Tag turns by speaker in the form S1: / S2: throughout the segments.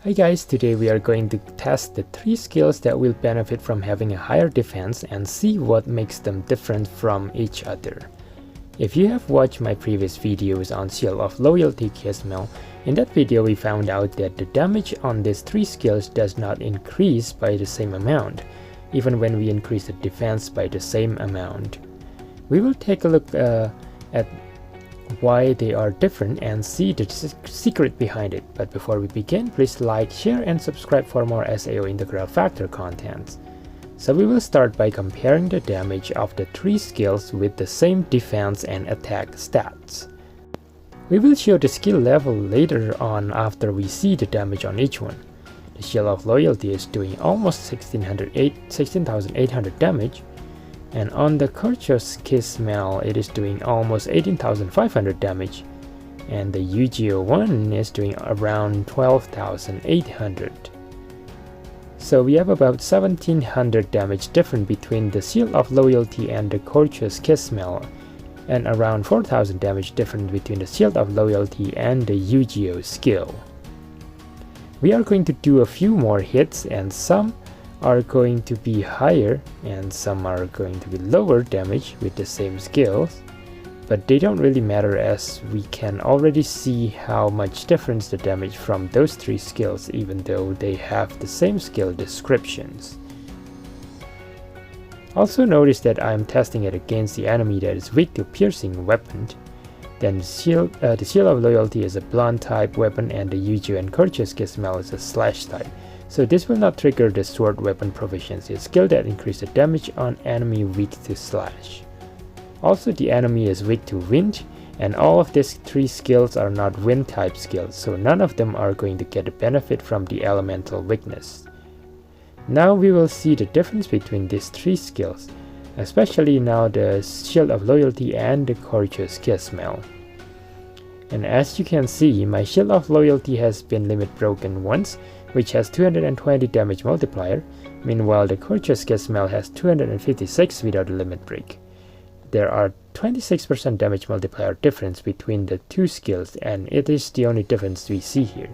S1: Hi guys, today we are going to test the 3 skills that will benefit from having a higher defense and see what makes them different from each other. If you have watched my previous videos on Seal of Loyalty Kizmel, in that video we found out that the damage on these 3 skills does not increase by the same amount, even when we increase the defense by the same amount. We will take a look at why they are different and see the secret behind it. But before we begin, please like, share and subscribe for more SAO integral factor contents. So we will start by comparing the damage of the 3 skills with the same defense and attack stats. We will show the skill level later on after we see the damage on each one. The Shield of Loyalty is doing almost 16,800 damage, and on the Courteous Kizmel it is doing almost 18,500 damage, and the UGO one is doing around 12,800. So we have about 1,700 damage difference between the Seal of Loyalty and the Courteous Kizmel, and around 4,000 damage difference between the Shield of Loyalty and the UGO skill. We are going to do a few more hits, and some are going to be higher and some are going to be lower damage with the same skills, but they don't really matter as we can already see how much difference the damage from those 3 skills even though they have the same skill descriptions. Also notice that I am testing it against the enemy that is weak to piercing weapon. Then the Shield of Loyalty is a blunt type weapon and the UGO and Courteous Kizmel is a slash type. So this will not trigger the sword weapon proficiency skill that increases the damage on enemy weak to slash. Also the enemy is weak to wind, and all of these 3 skills are not wind type skills, so none of them are going to get a benefit from the elemental weakness. Now we will see the difference between these 3 skills, especially now the Shield of Loyalty and the Courteous Kizmel. And as you can see, my Shield of Loyalty has been limit broken once, which has 220 damage multiplier, meanwhile the Courteous Kizmel has 256 without a limit break. There are 26% damage multiplier difference between the 2 skills, and it is the only difference we see here.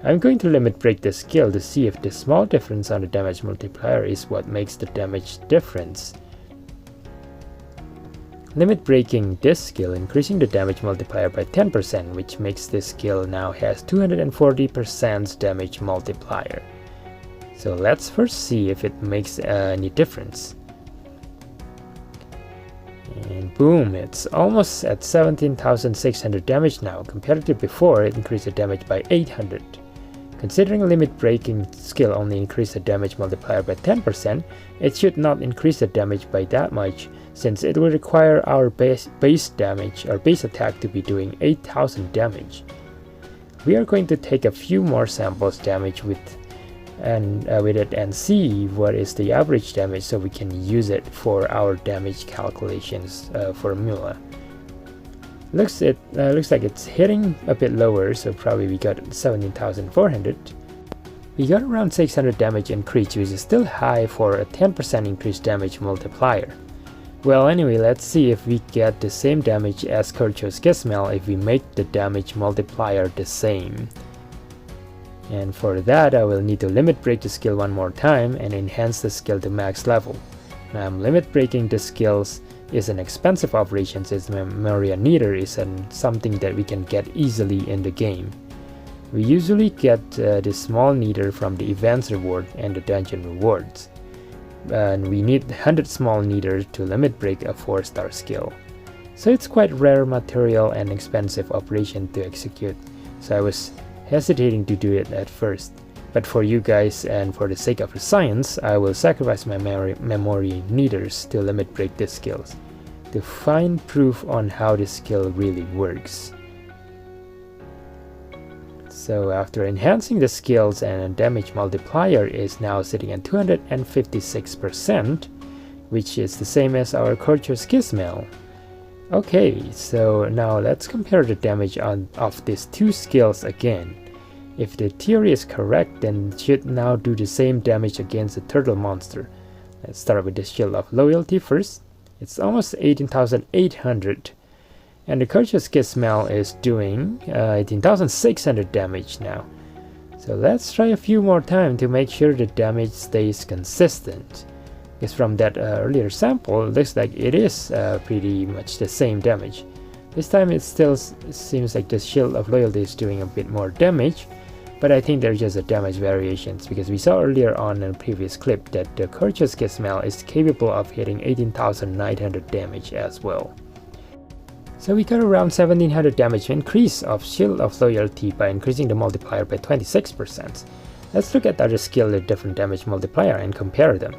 S1: I'm going to limit break the skill to see if the small difference on the damage multiplier is what makes the damage difference. Limit breaking this skill, increasing the damage multiplier by 10%, which makes this skill now has 240% damage multiplier. So let's first see if it makes any difference. And boom, it's almost at 17,600 damage now. Compared to before, it increased the damage by 800. Considering limit breaking skill only increased the damage multiplier by 10%, it should not increase the damage by that much, since it will require our base damage or base attack to be doing 8,000 damage. We are going to take a few more samples damage with it and see what is the average damage so we can use it for our damage calculations formula. Looks like it's hitting a bit lower, so probably we got 17,400. We got around 600 damage increase, which is still high for a 10% increased damage multiplier. Well, anyway, let's see if we get the same damage as Courteous Kizmel if we make the damage multiplier the same. And for that, I will need to limit break the skill one more time and enhance the skill to max level. Now, limit breaking the skills is an expensive operation since Memoria Needle is something that we can get easily in the game. We usually get the small needle from the events reward and the dungeon rewards. And we need 100 small needles to limit break a 4-star skill. So it's quite rare material and expensive operation to execute, so I was hesitating to do it at first. But for you guys and for the sake of the science, I will sacrifice my memory needles to limit break these skills, to find proof on how this skill really works. So after enhancing the skills, and damage multiplier is now sitting at 256%, which is the same as our Courteous Kizmel. Okay, so now let's compare the damage of these 2 skills again. If the theory is correct, then it should now do the same damage against the turtle monster. Let's start with the Shield of Loyalty first. It's almost 18,800. And the Courteous Kizmel is doing 18,600 damage now. So let's try a few more times to make sure the damage stays consistent. Because from that earlier sample, it looks like it is pretty much the same damage. This time it still seems like the Shield of Loyalty is doing a bit more damage, but I think they're just a damage variations, because we saw earlier on in a previous clip that the Courteous Kizmel is capable of hitting 18,900 damage as well. So we got around 1700 damage increase of Shield of Loyalty by increasing the multiplier by 26%. Let's look at other skill with different damage multiplier and compare them.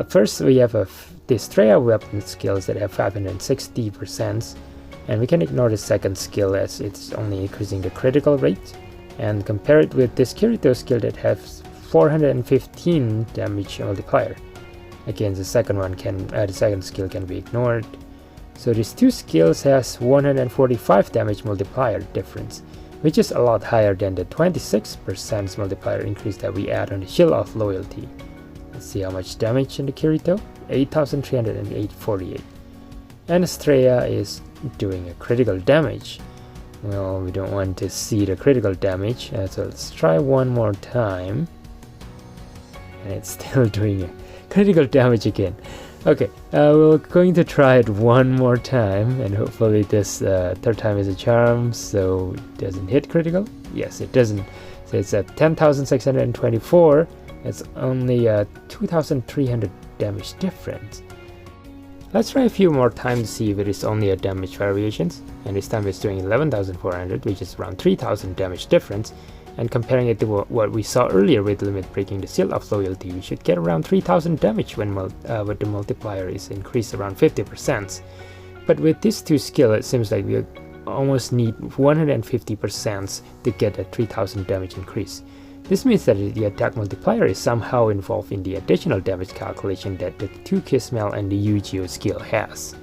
S1: First we have the SAO weapon skills that have 560%, and we can ignore the second skill as it's only increasing the critical rate, and compare it with this Courteous skill that has 415 damage multiplier. Again, the second skill can be ignored. So these two skills has 145 damage multiplier difference, which is a lot higher than the 26% multiplier increase that we add on the Shield of Loyalty. Let's see how much damage in the Courteous. 8,348. And Estrella is doing a critical damage. Well, we don't want to see the critical damage, so let's try one more time. And it's still doing a critical damage again. Okay, we're going to try it one more time, and hopefully this third time is a charm, so it doesn't hit critical. Yes, it doesn't. So it's at 10,624. It's only 2,300 damage difference. Let's try a few more times to see if it is only a damage variations, and this time it's doing 11,400, which is around 3,000 damage difference, and comparing it to what we saw earlier with limit breaking the Shield of Loyalty, we should get around 3,000 damage when with the multiplier is increased around 50%. But with these two skills, it seems like we almost need 150% to get a 3,000 damage increase. This means that the attack multiplier is somehow involved in the additional damage calculation that the 2 Kizmel and the Yu-Gi-Oh skill has.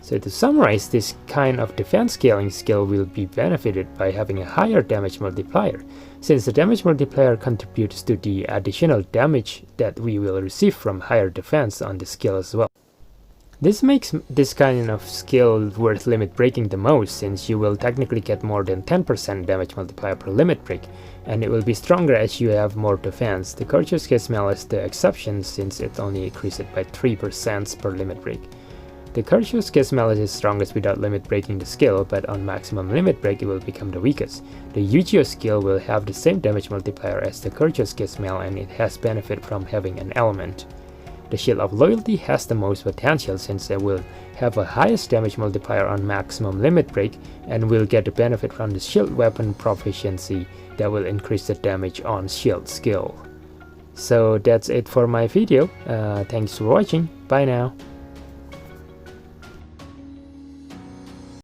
S1: So to summarize, this kind of defense scaling skill will be benefited by having a higher damage multiplier, since the damage multiplier contributes to the additional damage that we will receive from higher defense on the skill as well. This makes this kind of skill worth limit breaking the most, since you will technically get more than 10% damage multiplier per limit break, and it will be stronger as you have more defense. The Courteous Kizmel is the exception, since it only increases by 3% per limit break. The Courteous Kizmel is strongest without limit breaking the skill, but on maximum limit break it will become the weakest. The Yu-Gi-Oh skill will have the same damage multiplier as the Courteous Kizmel, and it has benefit from having an element. The Shield of Loyalty has the most potential, since it will have the highest damage multiplier on maximum limit break, and will get the benefit from the shield weapon proficiency that will increase the damage on shield skill. So that's it for my video. Thanks for watching. Bye now.